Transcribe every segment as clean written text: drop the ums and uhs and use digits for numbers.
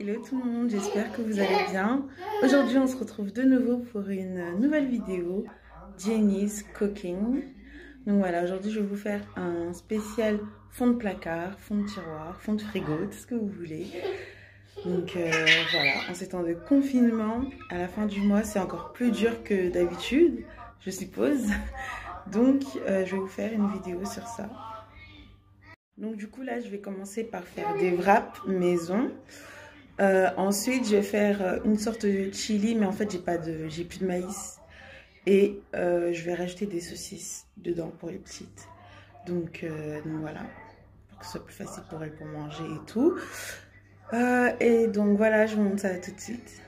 Hello tout le monde, j'espère que vous allez bien. Aujourd'hui on se retrouve de nouveau pour une nouvelle vidéo, Jenny's Cooking. Donc voilà, aujourd'hui je vais vous faire un spécial fond de placard, fond de tiroir, fond de frigo, tout ce que vous voulez. Donc voilà, en ces temps de confinement, à la fin du mois c'est encore plus dur que d'habitude, je suppose. Donc je vais vous faire une vidéo sur ça. Donc du coup là je vais commencer par faire des wraps maison. Ensuite, je vais faire une sorte de chili, mais en fait, j'ai plus de maïs. Et je vais rajouter des saucisses dedans pour les petites. Donc voilà, pour que ce soit plus facile pour elles pour manger et tout. Et donc voilà, je vous montre ça tout de suite.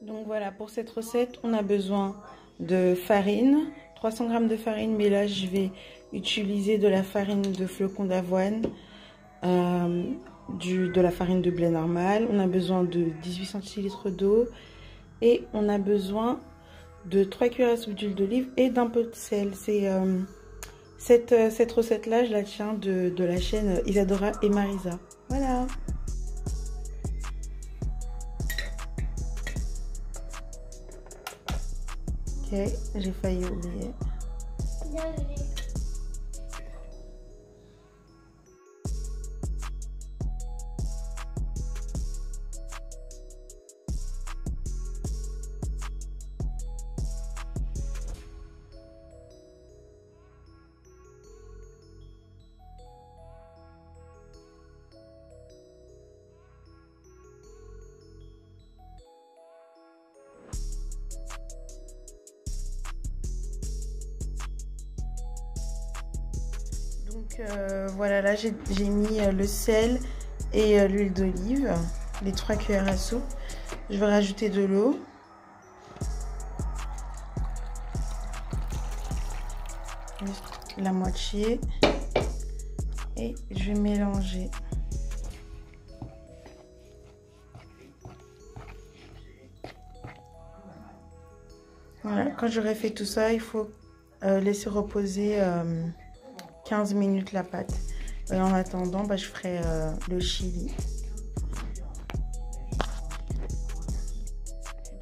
Donc voilà, pour cette recette, on a besoin de farine, 300 g de farine, mais là, je vais utiliser de la farine de flocons d'avoine. De la farine de blé normale, on a besoin de 18 centilitres d'eau et on a besoin de 3 cuillères à soupe d'huile d'olive et d'un peu de sel. Cette recette là je la tiens de la chaîne Isadora et Marisa. Voilà. Ok, j'ai failli oublier. Donc voilà, là j'ai mis le sel et l'huile d'olive, les 3 cuillères à soupe. Je vais rajouter de l'eau. Juste la moitié. Et je vais mélanger. Voilà, quand j'aurai fait tout ça, il faut laisser reposer 15 minutes la pâte. Et en attendant, je ferai le chili.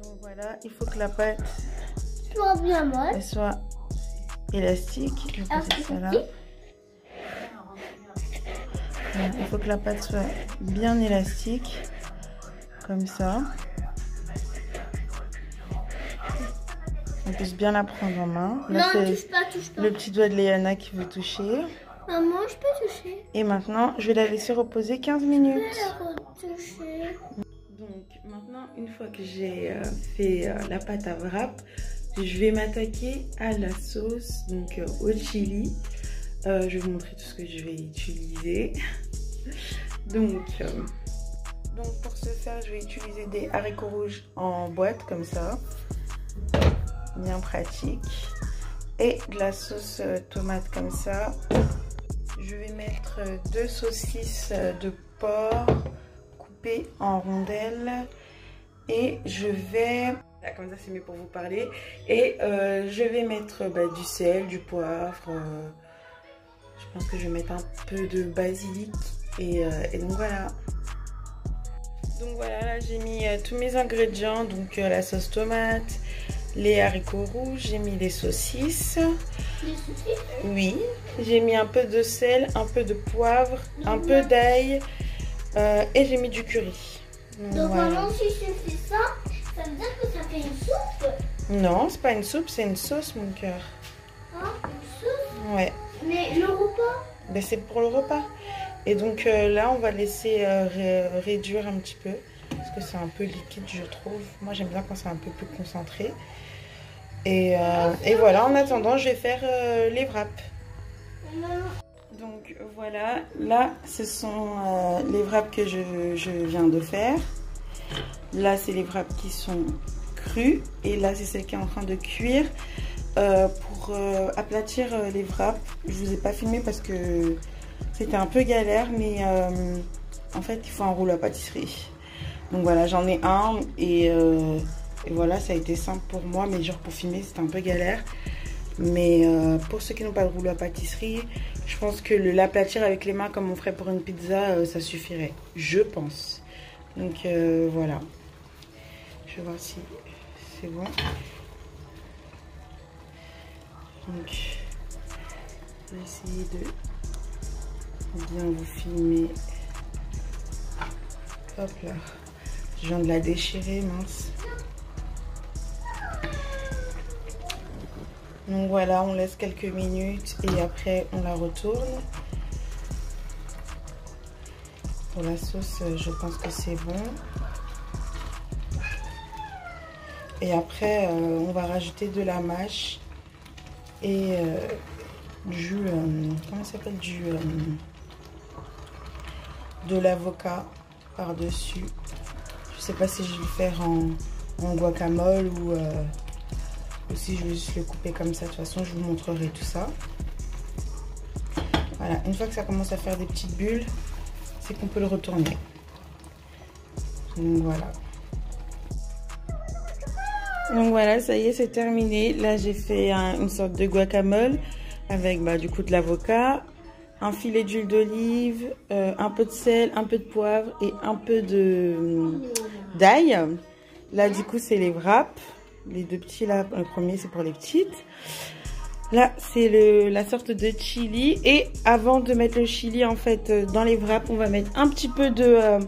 Donc voilà, il faut que la pâte soit bien molle, elle soit élastique. Je vais passer ça là. Donc, il faut que la pâte soit bien élastique, comme ça. On puisse bien la prendre en main. Là, non, touche pas. Le petit doigt de Léana qui veut toucher. Maman, je peux toucher. Et maintenant, je vais la laisser reposer 15 minutes. Je peux la retoucher. Donc, maintenant, une fois que j'ai fait la pâte à wrap, je vais m'attaquer à la sauce, donc au chili. Je vais vous montrer tout ce que je vais utiliser. Donc pour ce faire, je vais utiliser des haricots rouges en boîte, comme ça. Bien pratique. Et de la sauce tomate comme ça. Je vais mettre 2 saucisses de porc coupées en rondelles. Et je vais... Là, comme ça c'est mieux pour vous parler. Et je vais mettre du sel, du poivre. Je pense que je vais mettre un peu de basilic. Et donc voilà. Donc voilà, là j'ai mis tous mes ingrédients. Donc la sauce tomate, les haricots rouges, j'ai mis les saucisses. Les saucisses? Oui, j'ai mis un peu de sel, un peu de poivre, un peu d'ail et j'ai mis du curry. Donc voilà. Maman, si je fais ça, ça veut dire que ça fait une soupe? Non, c'est pas une soupe, c'est une sauce, mon cœur. Ah, une sauce? Ouais. Mais le repas? Ben, c'est pour le repas. Et donc là, on va laisser réduire un petit peu. Parce que c'est un peu liquide, je trouve. Moi, j'aime bien quand c'est un peu plus concentré. Et voilà, en attendant, je vais faire les wraps. Donc voilà, là, ce sont les wraps que je viens de faire. Là, c'est les wraps qui sont crus. Et là, c'est celle qui est en train de cuire. Pour aplatir les wraps, je vous ai pas filmé parce que c'était un peu galère, mais en fait il faut un rouleau à pâtisserie. Donc voilà, j'en ai un et voilà, ça a été simple pour moi, mais genre pour filmer c'était un peu galère. Mais pour ceux qui n'ont pas de rouleau à pâtisserie, je pense que l'aplatir avec les mains comme on ferait pour une pizza, ça suffirait, je pense. Donc voilà. Je vais voir si c'est bon. Donc je vais essayer de bien vous filmer. Hop là. Je viens de la déchirer, mince. Donc voilà, on laisse quelques minutes et après on la retourne. Pour la sauce, je pense que c'est bon. Et après, on va rajouter de la mâche et du, comment ça s'appelle, de l'avocat par-dessus. Je sais pas si je vais le faire en guacamole ou si je vais juste le couper comme ça. De toute façon, je vous montrerai tout ça. Voilà, une fois que ça commence à faire des petites bulles, c'est qu'on peut le retourner. Donc voilà. Donc voilà, ça y est, c'est terminé. Là, j'ai fait une sorte de guacamole avec du coup de l'avocat, un filet d'huile d'olive, un peu de sel, un peu de poivre et un peu d'ail. Là, du coup, c'est les wraps. Les deux petits, là, le premier, c'est pour les petites. Là, c'est la sorte de chili. Et avant de mettre le chili, en fait, dans les wraps, on va mettre un petit peu de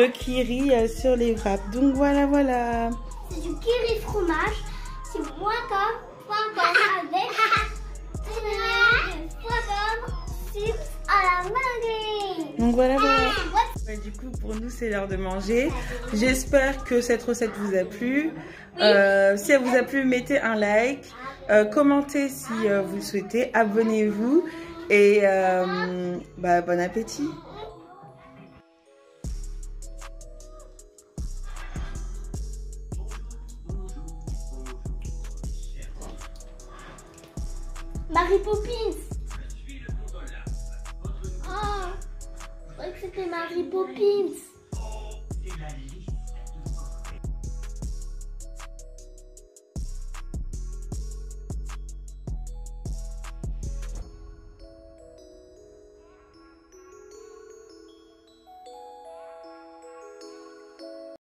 curry sur les wraps. Donc voilà, voilà. C'est du curry fromage. C'est moins comme avec chips à la mangue. Donc voilà, voilà. Ouais, du coup, pour nous, c'est l'heure de manger. J'espère que cette recette vous a plu. Si elle vous a plu, mettez un like. Commentez si vous le souhaitez. Abonnez-vous. Et bon appétit. Mary Poppins. Oh, je croyais que c'était Mary Poppins.